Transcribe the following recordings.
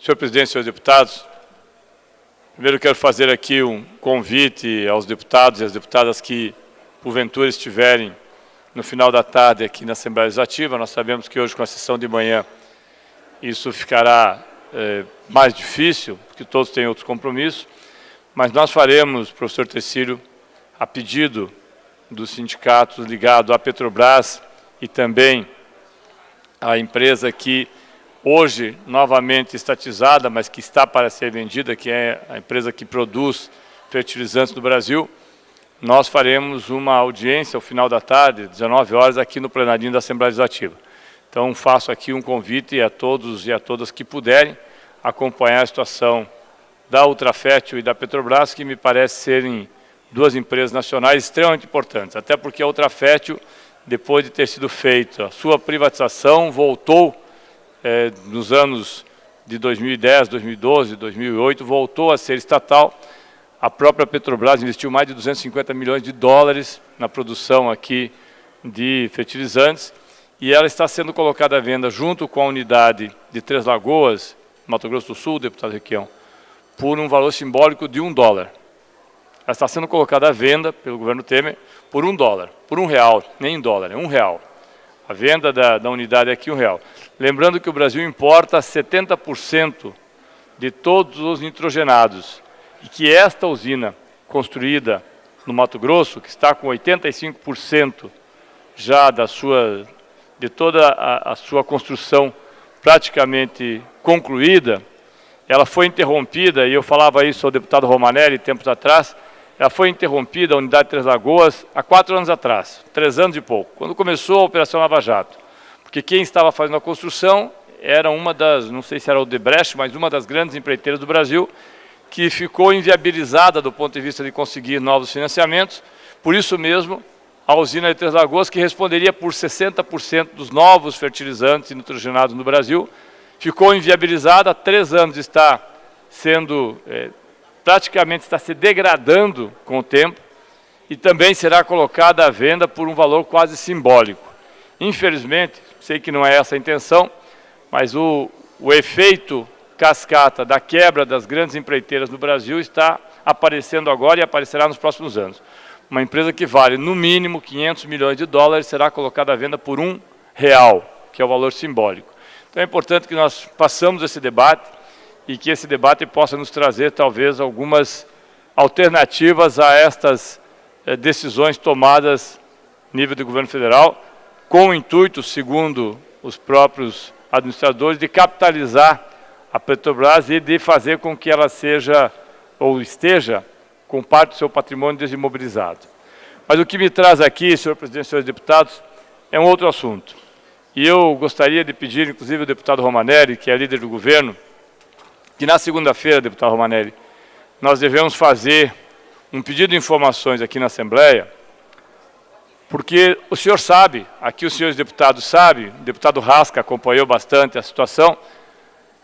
Senhor presidente, senhores deputados, primeiro quero fazer aqui um convite aos deputados e às deputadas que, porventura, estiverem no final da tarde aqui na Assembleia Legislativa. Nós sabemos que hoje, com a sessão de manhã, isso ficará mais difícil, porque todos têm outros compromissos, mas nós faremos, professor Tecílio, a pedido dos sindicatos ligados à Petrobras e também à empresa que hoje novamente estatizada, mas que está para ser vendida, que é a empresa que produz fertilizantes no Brasil. Nós faremos uma audiência ao final da tarde, 19 horas, aqui no plenarinho da Assembleia Legislativa. Então, faço aqui um convite a todos e a todas que puderem acompanhar a situação da Ultrafértil e da Petrobras, que me parece serem duas empresas nacionais extremamente importantes, até porque a Ultrafértil, depois de ter sido feita a sua privatização, voltou nos anos de 2010, 2012, 2008, voltou a ser estatal. A própria Petrobras investiu mais de 250 milhões de dólares na produção aqui de fertilizantes e ela está sendo colocada à venda junto com a unidade de Três Lagoas, Mato Grosso do Sul, deputado Requião, por um valor simbólico de $1. Ela está sendo colocada à venda pelo governo Temer por $1, por R$1, nem em dólar, é R$1. A venda da unidade é aqui R$1. Lembrando que o Brasil importa 70% de todos os nitrogenados e que esta usina construída no Mato Grosso, que está com 85% já de toda a sua construção praticamente concluída, ela foi interrompida, e eu falava isso ao deputado Romanelli tempos atrás, ela foi interrompida, a unidade de Três Lagoas, há 4 anos atrás, 3 anos e pouco, quando começou a Operação Lava Jato. Porque quem estava fazendo a construção era uma das, não sei se era o Odebrecht, mas uma das grandes empreiteiras do Brasil, que ficou inviabilizada do ponto de vista de conseguir novos financiamentos. Por isso mesmo, a usina de Três Lagoas, que responderia por 60% dos novos fertilizantes nitrogenados no Brasil, ficou inviabilizada, há 3 anos está sendo, praticamente está se degradando com o tempo, e também será colocada à venda por um valor quase simbólico. Infelizmente, sei que não é essa a intenção, mas o efeito cascata da quebra das grandes empreiteiras no Brasil está aparecendo agora e aparecerá nos próximos anos. Uma empresa que vale, no mínimo, 500 milhões de dólares, será colocada à venda por R$1, que é o valor simbólico. Então é importante que nós façamos esse debate e que esse debate possa nos trazer, talvez, algumas alternativas a estas decisões tomadas a nível do governo federal, com o intuito, segundo os próprios administradores, de capitalizar a Petrobras e de fazer com que ela seja, ou esteja, com parte do seu patrimônio desimobilizado. Mas o que me traz aqui, senhor presidente e senhores deputados, é um outro assunto. E eu gostaria de pedir, inclusive, ao deputado Romanelli, que é líder do governo, que na segunda-feira, deputado Romanelli, nós devemos fazer um pedido de informações aqui na Assembleia, porque o senhor sabe, aqui os senhores deputados sabem, o deputado Rasca acompanhou bastante a situação.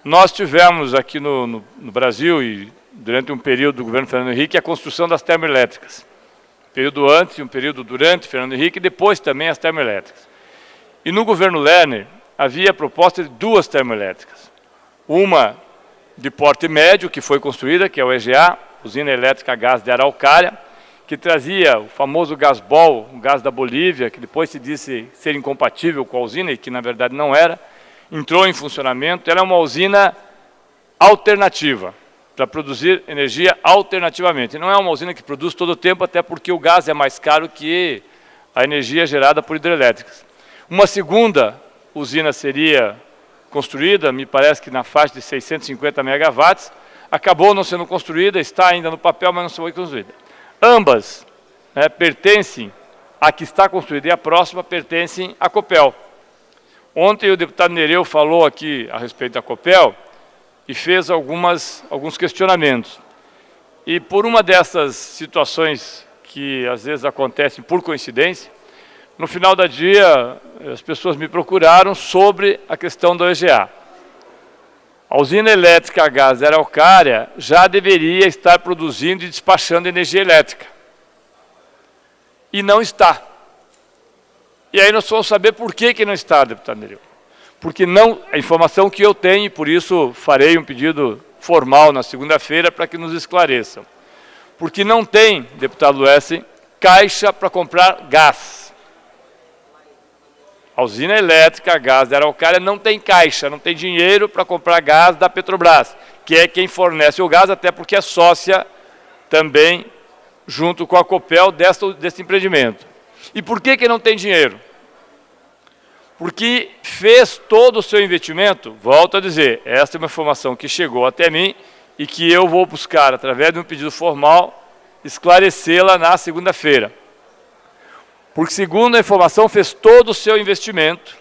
Nós tivemos aqui no Brasil, e durante um período do governo Fernando Henrique, a construção das termoelétricas. Um período antes e um período durante Fernando Henrique, e depois também as termoelétricas. E no governo Lerner, havia a proposta de 2 termoelétricas. Uma de porte médio, que foi construída, que é o EGA, Usina Elétrica a Gás de Araucária, que trazia o famoso Gasbol, o gás da Bolívia, que depois se disse ser incompatível com a usina, e que na verdade não era, entrou em funcionamento. Ela é uma usina alternativa, para produzir energia alternativamente. Não é uma usina que produz todo o tempo, até porque o gás é mais caro que a energia gerada por hidrelétricas. Uma segunda usina seria construída, me parece que na faixa de 650 megawatts, acabou não sendo construída, está ainda no papel, mas não foi construída. Ambas pertencem à que está construída, e a próxima pertencem à Copel. Ontem o deputado Nereu falou aqui a respeito da Copel e fez alguns questionamentos. E por uma dessas situações que às vezes acontecem por coincidência, no final do dia as pessoas me procuraram sobre a questão do EGA. A usina elétrica a gás de Araucária já deveria estar produzindo e despachando energia elétrica. E não está. E aí nós vamos saber por que não está, deputado Nereu. porque não, a informação que eu tenho, e por isso farei um pedido formal na segunda-feira para que nos esclareçam. Porque não tem, deputado Luessen, caixa para comprar gás. A usina elétrica, gás da Araucária, não tem caixa, não tem dinheiro para comprar gás da Petrobras, que é quem fornece o gás, até porque é sócia também, junto com a Copel, desse empreendimento. E por que não tem dinheiro? Porque fez todo o seu investimento, volto a dizer, essa é uma informação que chegou até mim e que eu vou buscar, através de um pedido formal, esclarecê-la na segunda-feira. Porque, segundo a informação, fez todo o seu investimento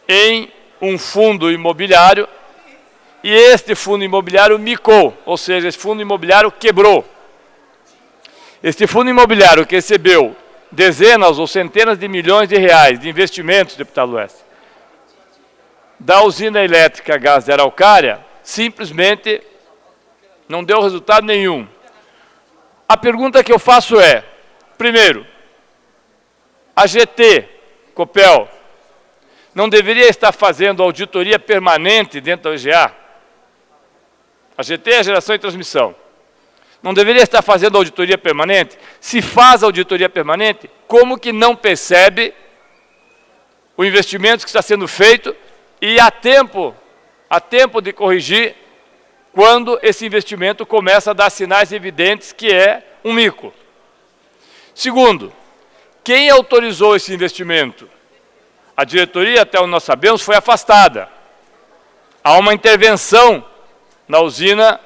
em um fundo imobiliário e este fundo imobiliário micou, ou seja, esse fundo imobiliário quebrou. Este fundo imobiliário que recebeu dezenas ou centenas de milhões de reais de investimentos, deputado Luessen, da usina elétrica gás de Araucária, simplesmente não deu resultado nenhum. A pergunta que eu faço é, primeiro, a GT, Copel, não deveria estar fazendo auditoria permanente dentro da EGA? A GT é a geração e transmissão. Não deveria estar fazendo auditoria permanente? Se faz auditoria permanente, como que não percebe o investimento que está sendo feito e há tempo de corrigir quando esse investimento começa a dar sinais evidentes que é um mico? Segundo, quem autorizou esse investimento? A diretoria, até onde nós sabemos, foi afastada. Há uma intervenção na usina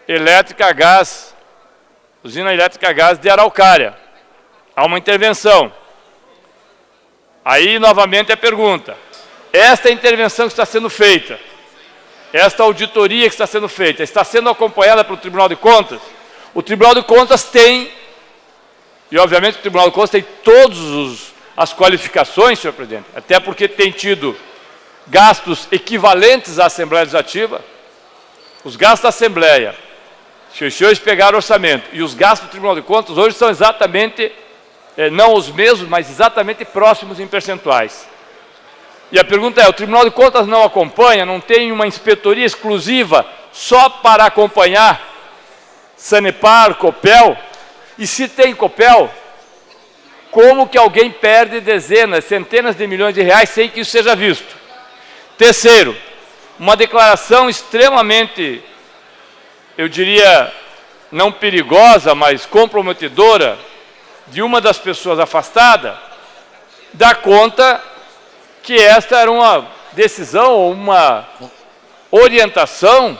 elétrica gás de Araucária. Há uma intervenção. Aí, novamente, a pergunta. Esta intervenção que está sendo feita, esta auditoria que está sendo feita, está sendo acompanhada pelo Tribunal de Contas? O Tribunal de Contas tem, e obviamente o Tribunal de Contas tem todas as qualificações, senhor presidente, até porque tem tido gastos equivalentes à Assembleia Legislativa. Os gastos da Assembleia, se os senhores pegaram o orçamento, e os gastos do Tribunal de Contas hoje são exatamente, não os mesmos, mas exatamente próximos em percentuais. E a pergunta é, o Tribunal de Contas não acompanha, não tem uma inspetoria exclusiva só para acompanhar Sanepar, Copel? E se tem Copel, como que alguém perde dezenas, centenas de milhões de reais sem que isso seja visto? Terceiro, uma declaração extremamente, eu diria, não perigosa, mas comprometedora, de uma das pessoas afastada, dá conta que esta era uma decisão ou uma orientação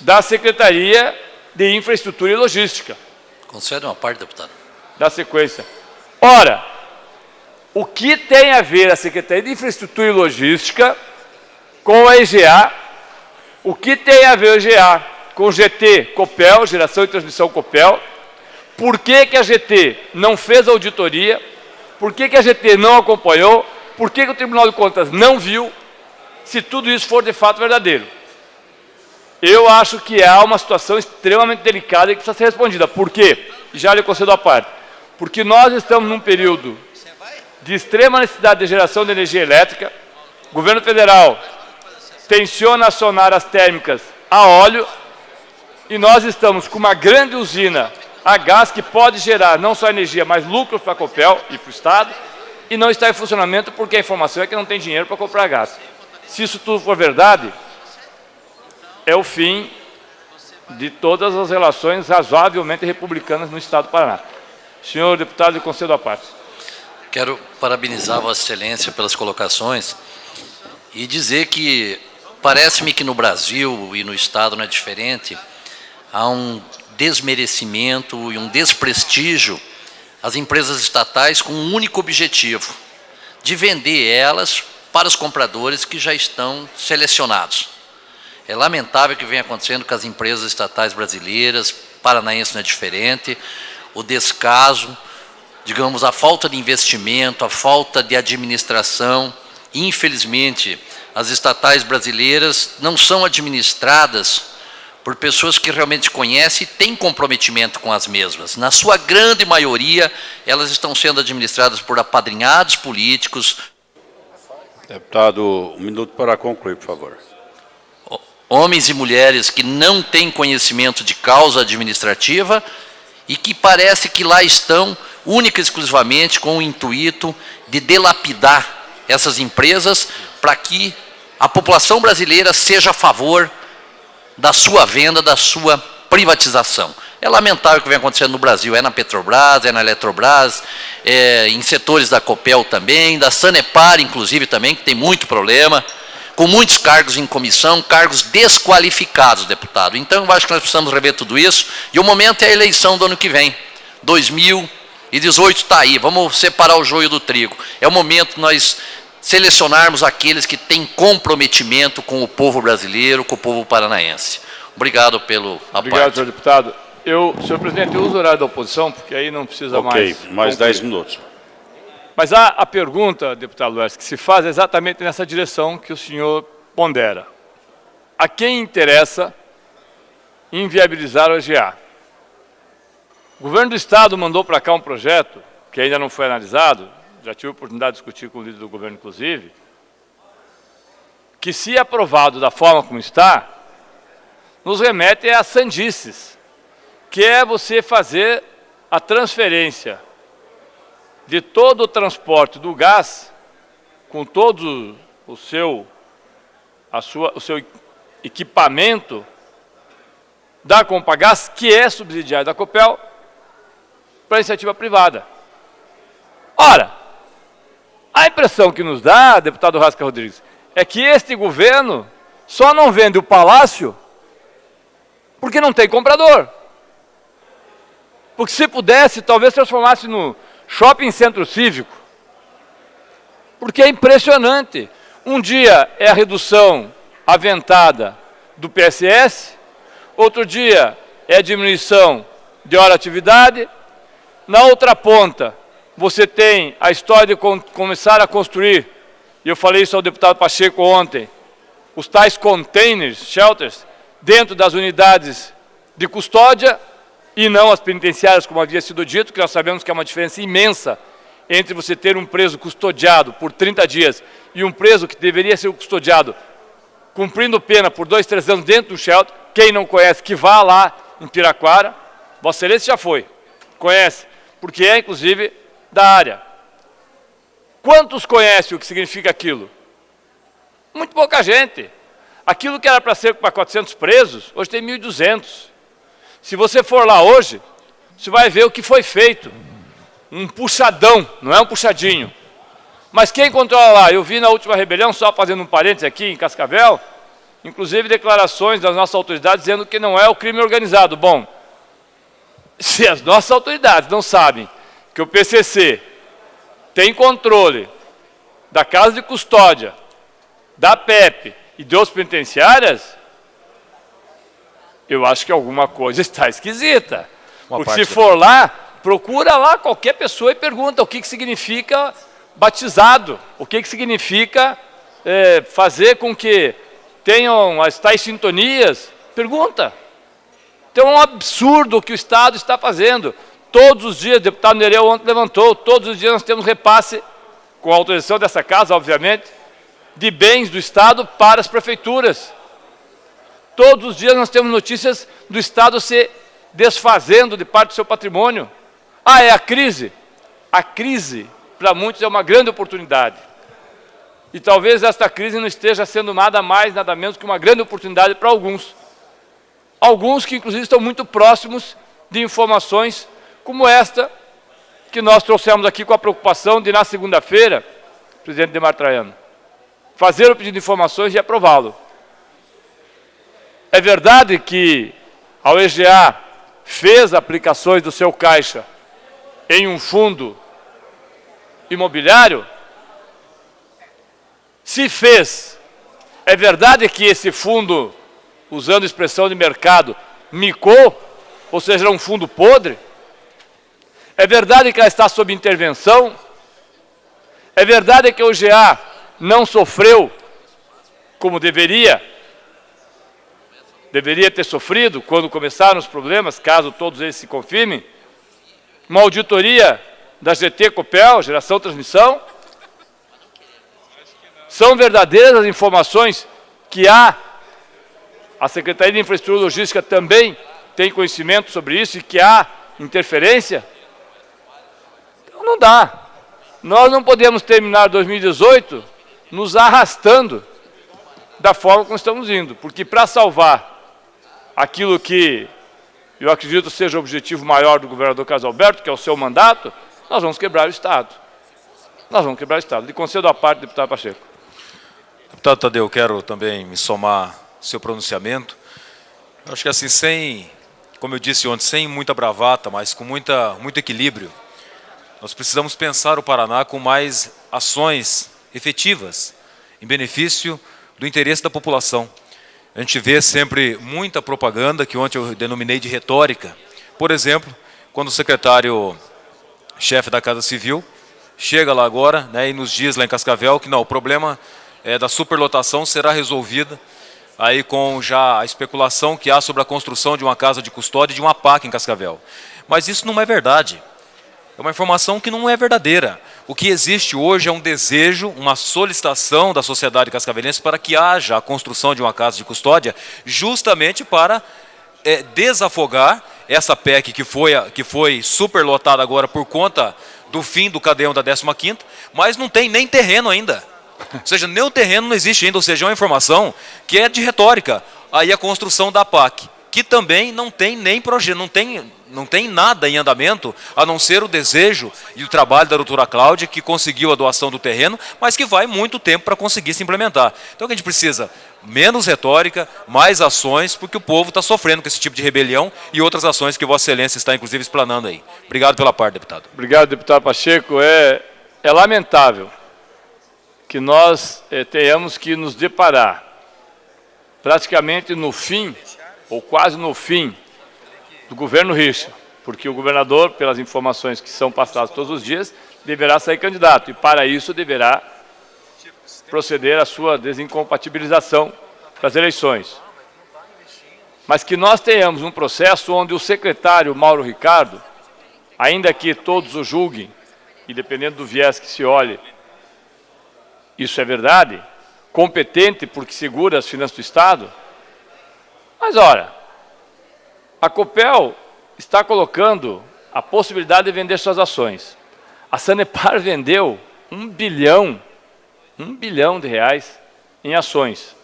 da Secretaria de Infraestrutura e Logística. Concede uma parte, deputado. Da sequência. Ora, o que tem a ver a Secretaria de Infraestrutura e Logística com a EGA? O que tem a ver a EGA com o GT Copel, Geração e Transmissão Copel? Por que que a GT não fez auditoria? Por que que a GT não acompanhou? Por que que o Tribunal de Contas não viu? Se tudo isso for de fato verdadeiro. Eu acho que há uma situação extremamente delicada e que precisa ser respondida. Por quê? Já lhe concedo a parte. Porque nós estamos num período de extrema necessidade de geração de energia elétrica. O governo federal tenciona acionar as térmicas a óleo e nós estamos com uma grande usina a gás que pode gerar não só energia, mas lucros para a Copel e para o Estado, e não está em funcionamento porque a informação é que não tem dinheiro para comprar gás. Se isso tudo for verdade, é o fim de todas as relações razoavelmente republicanas no Estado do Paraná. Senhor deputado, eu concedo a parte. Quero parabenizar Vossa Excelência pelas colocações e dizer que parece-me que no Brasil e no Estado não é diferente, há um desmerecimento e um desprestígio às empresas estatais com um único objetivo, de vender elas para os compradores que já estão selecionados. É lamentável o que vem acontecendo com as empresas estatais brasileiras, paranaense não é diferente, o descaso, digamos, a falta de investimento, a falta de administração. Infelizmente, as estatais brasileiras não são administradas por pessoas que realmente conhecem e têm comprometimento com as mesmas. Na sua grande maioria, elas estão sendo administradas por apadrinhados políticos, Deputado, 1 minuto para concluir, por favor. Homens e mulheres que não têm conhecimento de causa administrativa e que parece que lá estão única e exclusivamente com o intuito de dilapidar essas empresas para que a população brasileira seja a favor da sua venda, da sua privatização. É lamentável o que vem acontecendo no Brasil, é na Petrobras, é na Eletrobras, em setores da Copel também, da Sanepar, inclusive, também, que tem muito problema, com muitos cargos em comissão, cargos desqualificados, deputado. Então, eu acho que nós precisamos rever tudo isso, e o momento é a eleição do ano que vem, 2018 está aí, vamos separar o joio do trigo. É o momento de nós selecionarmos aqueles que têm comprometimento com o povo brasileiro, com o povo paranaense. Obrigado pelo apoio. Obrigado, senhor deputado. Senhor presidente, eu uso o horário da oposição, porque aí não precisa mais... Ok, mais 10 minutos. Mas a pergunta, deputado Luercio, que se faz exatamente nessa direção que o senhor pondera. A quem interessa inviabilizar o EGA? O governo do Estado mandou para cá um projeto, que ainda não foi analisado, já tive a oportunidade de discutir com o líder do governo, inclusive, que, se aprovado da forma como está, nos remete a sandices, que é você fazer a transferência de todo o transporte do gás, com todo o seu equipamento da Compagás, que é subsidiária da Copel, para a iniciativa privada. Ora, a impressão que nos dá, deputado Rasca Rodrigues, é que este governo só não vende o palácio porque não tem comprador. Porque se pudesse, talvez transformasse no shopping centro cívico. Porque é impressionante. Um dia é a redução aventada do PSS, outro dia é a diminuição de hora de atividade, na outra ponta você tem a história de começar a construir, e eu falei isso ao deputado Pacheco ontem, os tais containers, shelters, dentro das unidades de custódia, e não as penitenciárias, como havia sido dito, que nós sabemos que há uma diferença imensa entre você ter um preso custodiado por 30 dias e um preso que deveria ser custodiado cumprindo pena por 2, 3 anos dentro do shelter. Quem não conhece, que vá lá em Piraquara. Vossa Excelência já foi, conhece, porque é, inclusive, da área. Quantos conhecem o que significa aquilo? Muito pouca gente. Aquilo que era para ser para 400 presos, hoje tem 1.200. Se você for lá hoje, você vai ver o que foi feito. Um puxadão, não é um puxadinho. Mas quem controla lá? Eu vi na última rebelião, só fazendo um parênteses aqui em Cascavel, inclusive declarações das nossas autoridades dizendo que não é o crime organizado. Bom, se as nossas autoridades não sabem que o PCC tem controle da casa de custódia, da PEP e de outras penitenciárias, eu acho que alguma coisa está esquisita. Porque se for lá, procura lá qualquer pessoa e pergunta o que significa batizado, o que significa fazer com que tenham as tais sintonias. Pergunta. Então é um absurdo o que o Estado está fazendo. Todos os dias, o deputado Nereu ontem levantou, todos os dias nós temos repasse, com a autorização dessa casa, obviamente, de bens do Estado para as prefeituras. Todos os dias nós temos notícias do Estado se desfazendo de parte do seu patrimônio. Ah, é a crise? A crise, para muitos, é uma grande oportunidade. E talvez esta crise não esteja sendo nada mais, nada menos que uma grande oportunidade para alguns. Alguns que, inclusive, estão muito próximos de informações como esta, que nós trouxemos aqui com a preocupação de, na segunda-feira, presidente Demar Traiano, fazer o pedido de informações e aprová-lo. É verdade que a EGA fez aplicações do seu caixa em um fundo imobiliário? Se fez, é verdade que esse fundo, usando a expressão de mercado, micou, ou seja, era um fundo podre? É verdade que ela está sob intervenção? É verdade que a EGA não sofreu como deveria ter sofrido quando começaram os problemas, caso todos eles se confirmem? Uma auditoria da GT Copel, Geração Transmissão? São verdadeiras as informações que a Secretaria de Infraestrutura e Logística também tem conhecimento sobre isso e que há interferência? Então não dá. Nós não podemos terminar 2018 nos arrastando da forma como estamos indo, porque para salvar aquilo que eu acredito seja o objetivo maior do governador Carlos Alberto, que é o seu mandato, nós vamos quebrar o Estado. Nós vamos quebrar o Estado. Lhe concedo a parte, deputado Pacheco. Deputado Tadeu, quero também me somar ao seu pronunciamento. Eu acho que assim, como eu disse ontem, sem muita bravata, mas com muito equilíbrio, nós precisamos pensar o Paraná com mais ações efetivas, em benefício do interesse da população. A gente vê sempre muita propaganda, que ontem eu denominei de retórica. Por exemplo, quando o secretário-chefe da Casa Civil chega lá agora, né, e nos diz lá em Cascavel que não, o problema da superlotação será resolvido aí com já a especulação que há sobre a construção de uma casa de custódia e de uma PAC em Cascavel. Mas isso não é verdade. É uma informação que não é verdadeira. O que existe hoje é um desejo, uma solicitação da sociedade cascavelense para que haja a construção de uma casa de custódia, justamente para desafogar essa PEC que foi superlotada agora por conta do fim do cadeão da 15ª, mas não tem nem terreno ainda. Ou seja, nem o terreno não existe ainda, ou seja, é uma informação que é de retórica. Aí a construção da PAC, que também não tem nem projeto, não tem nada em andamento, a não ser o desejo e o trabalho da doutora Cláudia, que conseguiu a doação do terreno, mas que vai muito tempo para conseguir se implementar. Então o que a gente precisa? Menos retórica, mais ações, porque o povo está sofrendo com esse tipo de rebelião e outras ações que Vossa Excelência está, inclusive, explanando aí. Obrigado pela parte, deputado. Obrigado, deputado Pacheco. É lamentável que nós tenhamos que nos deparar praticamente no fim, ou quase no fim, do governo Richa, porque o governador, pelas informações que são passadas todos os dias, deverá sair candidato, e para isso deverá proceder à sua desincompatibilização das eleições. Mas que nós tenhamos um processo onde o secretário Mauro Ricardo, ainda que todos o julguem, e dependendo do viés que se olhe, isso é verdade, competente porque segura as finanças do Estado, mas ora, a Copel está colocando a possibilidade de vender suas ações. A Sanepar vendeu 1 bilhão de reais em ações.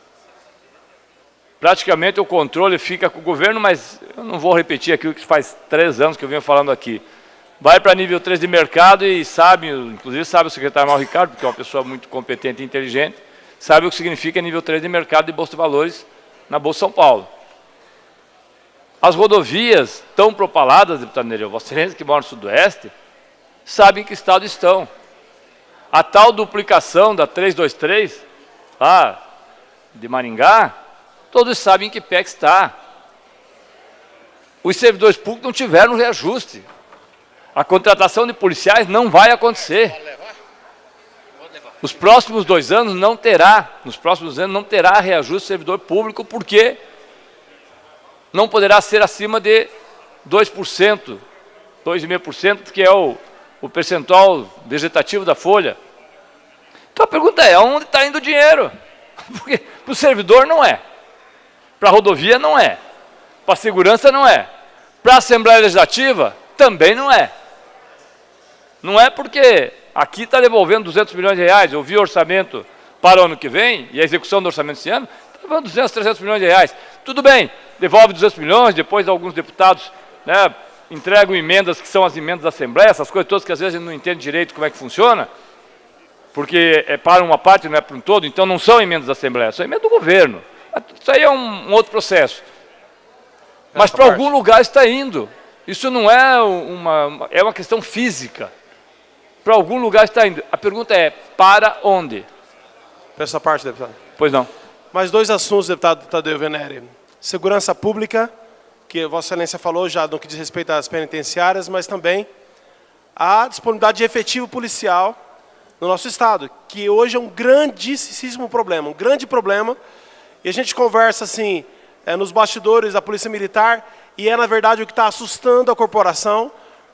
Praticamente o controle fica com o governo, mas eu não vou repetir aquilo que faz 3 anos que eu venho falando aqui. Vai para nível 3 de mercado e sabe, inclusive sabe o secretário Mauro Ricardo, porque é uma pessoa muito competente e inteligente, sabe o que significa nível 3 de mercado de Bolsa de Valores na Bolsa de São Paulo. As rodovias tão propaladas, deputado Nereu, Vossa Excelência que mora no Sudoeste, sabem em que estado estão. A tal duplicação da 323, lá de Maringá, todos sabem em que pé que está. Os servidores públicos não tiveram reajuste. A contratação de policiais não vai acontecer. Nos próximos 2 anos não terá reajuste de servidor público, porque não poderá ser acima de 2%, 2,5%, que é o percentual vegetativo da folha. Então a pergunta é, onde está indo o dinheiro? Porque para o servidor não é, para a rodovia não é, para a segurança não é, para a Assembleia Legislativa também não é. Não é porque aqui está devolvendo 200 milhões de reais, eu vi o orçamento para o ano que vem, e a execução do orçamento esse ano, está levando 200, 300 milhões de reais. Tudo bem, devolve 200 milhões, depois alguns deputados entregam emendas que são as emendas da Assembleia, essas coisas todas que às vezes a gente não entende direito como é que funciona, porque é para uma parte, não é para um todo, então não são emendas da Assembleia, são emendas do governo. Isso aí é um outro processo. Mas para algum lugar está indo. Isso não é uma questão física. Para algum lugar está indo. A pergunta é, para onde? Essa parte, deputado. Pois não. Mais 2 assuntos, deputado Tadeu Venere. Segurança pública, que Vossa Excelência falou já no que diz respeito às penitenciárias, mas também a disponibilidade de efetivo policial no nosso Estado, que hoje é um grandíssimo problema, um grande problema. E a gente conversa assim, nos bastidores da Polícia Militar, e na verdade o que está assustando a corporação,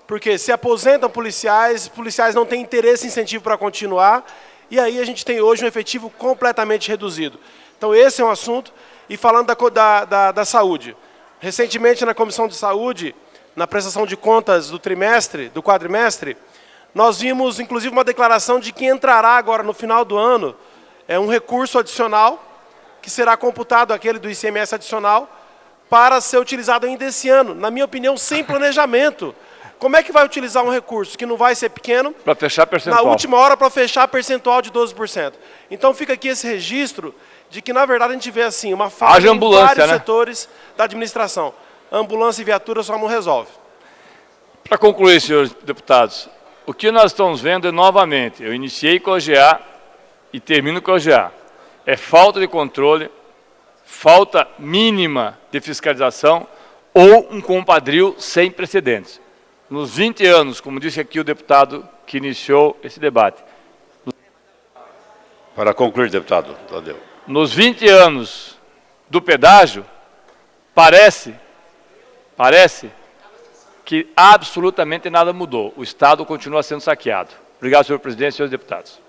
porque se aposentam policiais não têm interesse e incentivo para continuar, e aí a gente tem hoje um efetivo completamente reduzido. Então esse é um assunto. E falando da saúde, recentemente na Comissão de Saúde, na prestação de contas do trimestre, do quadrimestre, nós vimos inclusive uma declaração de que entrará agora no final do ano um recurso adicional, que será computado aquele do ICMS adicional, para ser utilizado ainda esse ano, na minha opinião, sem planejamento. Como é que vai utilizar um recurso que não vai ser pequeno, Para fechar percentual. na última hora para fechar percentual de 12%? Então fica aqui esse registro de que, na verdade, a gente vê assim, uma falha em vários setores da administração. A ambulância e viatura só não resolve. Para concluir, senhores deputados, o que nós estamos vendo é, novamente, eu iniciei com a OGA e termino com a OGA. É falta de controle, falta mínima de fiscalização ou um compadrio sem precedentes. Nos 20 anos, como disse aqui o deputado que iniciou esse debate. Para concluir, deputado Tadeu. Nos 20 anos do pedágio, parece que absolutamente nada mudou. O Estado continua sendo saqueado. Obrigado, senhor presidente e senhores deputados.